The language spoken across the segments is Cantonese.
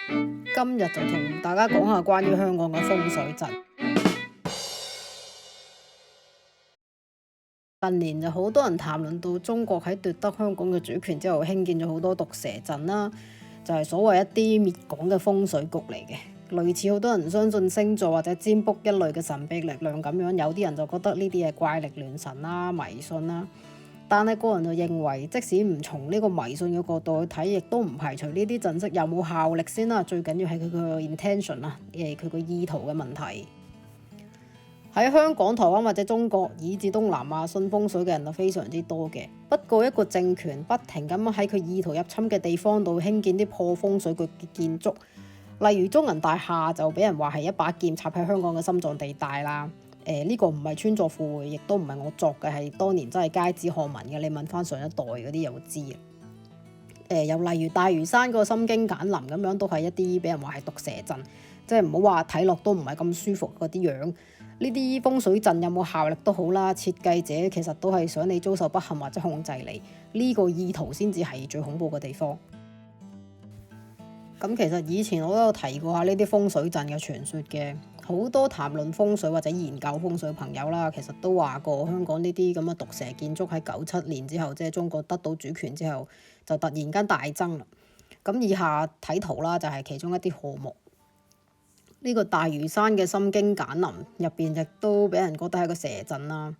今日就同大家講下關於香港嘅風水陣。近年就好多人談論到中國喺奪得香港嘅主權之後，興建咗好多毒蛇陣啦，就係所謂一啲滅港嘅風水局嚟嘅。類似好多人相信星座或者占卜一類嘅神秘力量咁樣，有啲人就覺得呢啲係怪力亂神啦、迷信啦。但係個人就認為，即使唔從呢個迷信嘅角度去睇，亦都唔排除呢啲陣式有冇效力先啦。最緊要係佢個 intention 啦，佢個意圖嘅問題。喺香港、台灣或者中國以至東南亞信風水嘅人就非常之多嘅。不過一個政權不停咁喺佢意圖入侵嘅地方度興建啲破風水局嘅建築，例如中銀大廈就俾人話係一把劍插喺香港嘅心臟地帶啦。呢個唔係穿鑿附會，亦都唔係我作嘅，係當年真係街知巷聞嘅。你問翻上一代嗰啲又知啊。又例如大嶼山個心經簡林咁樣，都係一啲俾人話係毒蛇陣，即係唔好話睇落都唔係咁舒服嗰啲樣。呢啲風水陣有冇效力都好啦，設計者其實都係想你遭受不幸或者控制你，呢個意圖先至係最恐怖嘅地方。咁其實以前我都有提過下呢啲風水陣嘅傳說嘅，好多談論風水或者研究風水朋友啦，其實都話過香港呢啲咁嘅毒蛇建築喺97年之後，即係中國得到主權之後，就突然間大增啦。咁以下睇圖啦，就係其中一啲項目。呢個大嶼山嘅心經簡林入邊亦都俾人覺得係個蛇陣啦。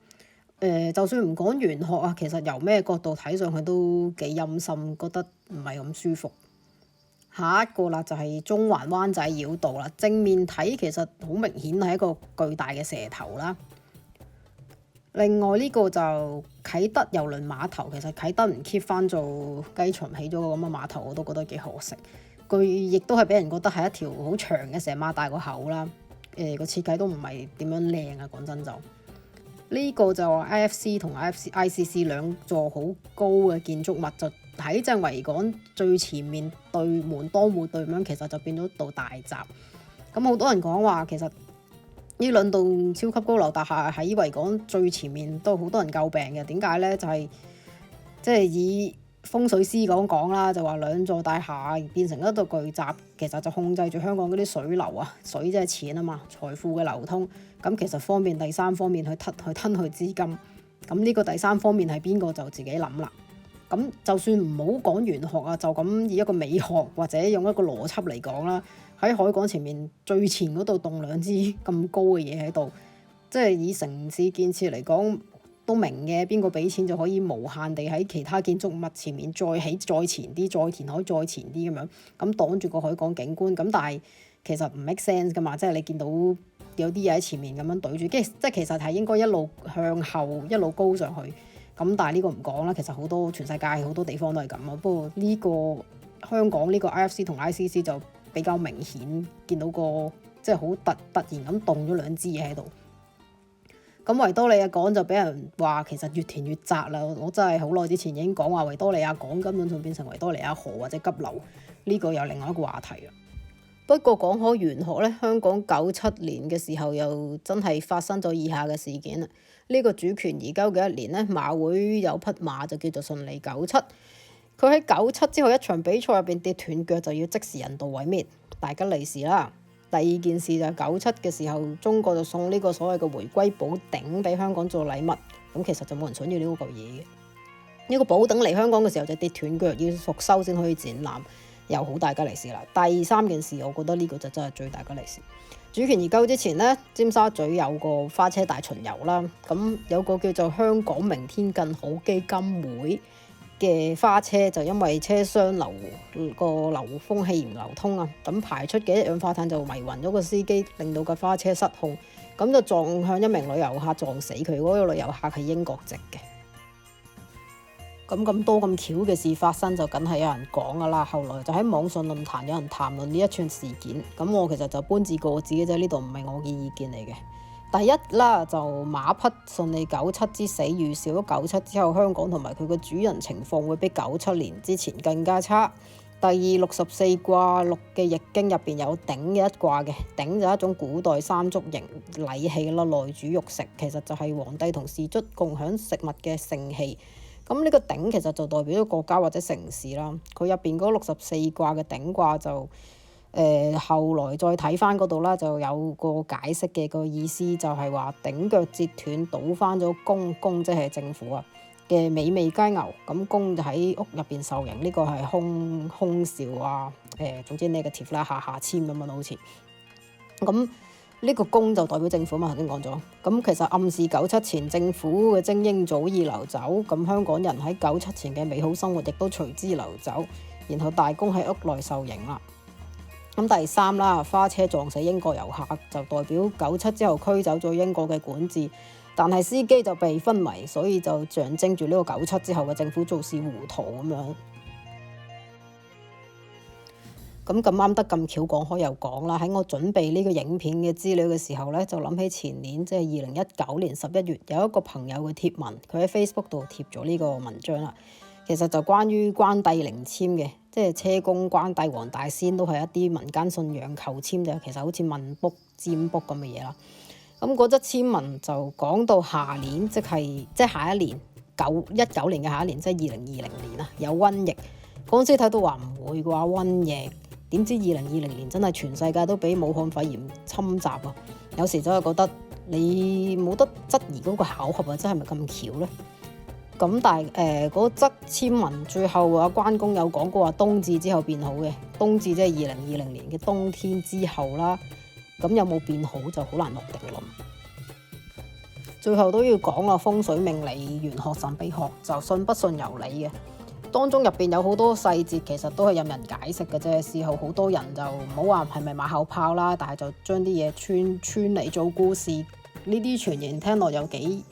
就算唔講玄學啊，其實由咩角度睇上去都幾陰森，覺得唔係咁舒服。下一個啦，就係中環灣仔繞道啦。正面睇其實好明顯係一個巨大嘅蛇頭啦。另外呢個就啟德郵輪碼頭，其實啟德唔 keep 翻做雞場起咗個咁嘅碼頭，我都覺得幾可惜。佢亦都係俾人覺得係一條好長嘅蛇擘大個口啦。個設計都唔係點樣靚啊，講真就呢個就 IFC 同 ICC 兩座好高嘅建築物，就喺正維港最前面對門當戶對咁樣，其實就變咗道大閘。咁好多人講話，其實呢兩棟超級高樓大廈喺維港最前面都好多人詬病嘅。點解呢？就係即係以風水師講啦，就話兩座大廈變成一道巨閘，其實就控制住香港嗰啲水流啊，水即係錢啊嘛，財富嘅流通。咁其實方便第三方面去吞去資金。咁呢個第三方面係邊個就自己諗啦。咁就算唔好講玄學啊，就咁以一個美學或者用一個邏輯嚟講啦，喺海港前面最前嗰度棟兩支咁高嘅嘢喺度，即係以城市建設嚟講都明嘅，邊個俾錢就可以無限地喺其他建築物前面再起再前啲，再填海再前啲咁樣，咁擋住個海港景觀。咁但係其實唔 make sense 噶嘛，即係你見到有啲嘢喺前面咁樣對住，即係其實係應該一路向後一路高上去。咁但係呢個唔講啦，其實好多全世界好多地方都係咁咯。不過呢個香港呢個 IFC 同 ICC 就比較明顯見到個即係好突然咁動咗兩支嘢喺度。咁維多利亞港就俾人話其實越填越窄啦。我真係好耐之前已經講話維多利亞港根本仲變成維多利亞河或者急流，呢個又另外一個話題啦。不過講開玄學咧，香港97年嘅時候又真係發生咗以下嘅事件啦。呢個主權移交嘅一年咧，馬會有匹馬就叫做順利97。佢喺97之後一場比賽入邊跌斷腳，就要即時人道毀滅，大吉利是啦。第二件事就係97嘅時候，中國就送呢個所謂嘅回歸寶鼎俾香港做禮物。咁其實就冇人想要呢個嚿嘢嘅。呢個寶鼎嚟香港嘅時候就跌斷腳，要復修先可以展覽，又好大吉利是啦。第三件事，我覺得呢個就真係最大吉利是。主權移交之前呢，尖沙咀有個花車大巡遊啦，咁有個叫做香港明天更好基金會嘅花車，就因為車廂個流風氣唔流通啊，咁排出嘅一氧化碳就迷暈咗個司機，令到個花車失控，咁就撞向一名旅遊客，撞死佢。嗰個旅遊客係英國籍嘅。咁多咁巧嘅事發生，就梗係有人講噶啦。後來就喺網上論壇有人談論呢一串事件，咁我其實就搬字過紙嘅啫，呢度唔係我嘅意見嚟嘅。第一啦，就馬匹順利97之死預兆咗97之後香港同埋佢個主人情況會比97年之前更加差。第二，64卦六嘅易經入邊有鼎嘅一卦嘅，鼎就係一種古代三足型禮器啦，內主肉食，其實就係皇帝同士卒共享食物嘅盛器。咁呢個鼎其實就代表咗國家或者城市啦。佢入邊嗰64卦嘅鼎卦就後來再睇翻嗰度啦，就有個解釋嘅，個意思就係話頂腳折斷倒翻咗公即係政府啊嘅美味佳肴，咁公就喺屋入邊受刑，呢個係空笑啊，總之 negative 啦，下簽咁樣好似咁。呢個公就代表政府嘛，頭先講咗。咁其實暗示97前政府嘅精英早已流走，咁香港人喺97前嘅美好生活亦都隨之流走，然後大公喺屋內受刑啦。咁第三啦，花車撞死英國遊客，就代表97之後驅走咗英國嘅管治，但係司機就被昏迷，所以就象徵住呢個97之後嘅政府做事糊塗咁樣。咁啱得咁巧講開又講啦，喺我準備呢個影片嘅資料嘅時候呢，就諗起前年即係2019年11月有一個朋友嘅貼文，佢喺 Facebook 度貼咗呢個文章啦。其實就關於關帝靈籤嘅，即係車公、關帝、黃大仙都係一啲民間信仰求籤嘅，其實好似問卜、占卜咁嘅嘢啦。咁嗰則籤文就講到下年，即係下一年19年嘅下一年，即係2020年啊，有瘟疫。嗰陣時睇到話唔會嘅話瘟疫。點知2020年真係全世界都俾武漢肺炎侵襲啊！有時真係覺得你冇得質疑嗰個巧合啊，真係咪咁巧呢？咁但係嗰則籤文最後關公有講過話冬至之後變好嘅，冬至即係2020年嘅冬天之後啦。咁有冇變好就好難落定論。最後都要講啊，風水命理、玄學、神秘學就信不信由你嘅。當中入邊有好多細節，其實都係任人解釋嘅啫。事後好多人就唔好話係咪馬後炮啦，但係就將啲嘢串嚟做故事。呢啲傳言聽落有幾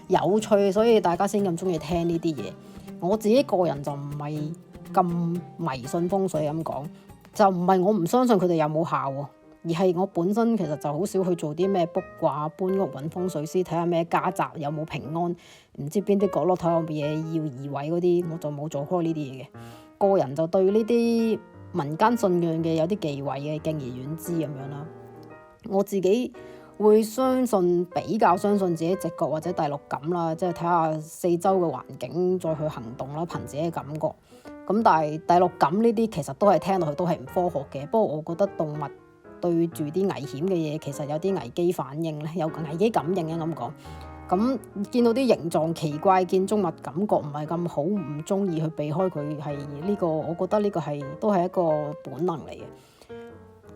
有趣，所以大家先咁中意聽呢啲嘢。我自己個人就唔係咁迷信風水咁講，就唔係我唔相信佢哋有冇效喎，而係我本身其實就好少去做啲咩卜卦、搬屋、揾風水師睇下咩家宅有冇平安，唔知邊啲角落頭有嘢要移位嗰啲，我就冇做開呢啲嘢嘅。個人就對呢啲民間信仰嘅有啲忌諱嘅，敬而遠之咁樣啦。我自己會比較相信自己直覺或者第六感啦，即係睇下四周嘅環境再去行動啦，憑自己嘅感覺。咁但係第六感呢啲其實都係聽落去都係唔科學嘅。不過我覺得動物對住啲危險嘅嘢，其實有啲危機反應咧，有危機感應嘅咁講。咁見到啲形狀奇怪建築物，感覺唔係咁好，唔中意去避開佢，係呢個我覺得呢個都係一個本能嚟嘅。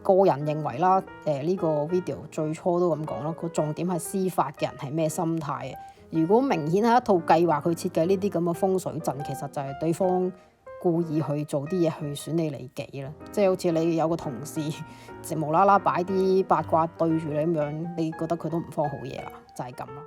個人認為啦，呢個 video 最初都咁講啦，個重點係施法嘅人係咩心態。如果明顯係一套計劃去設計呢啲咁嘅風水陣，其實就係對方故意去做啲嘢去損你利己啦。即係好似你有個同事無啦啦擺啲八卦對住你咁樣，你覺得佢都唔方好嘢啦，就係咁啦。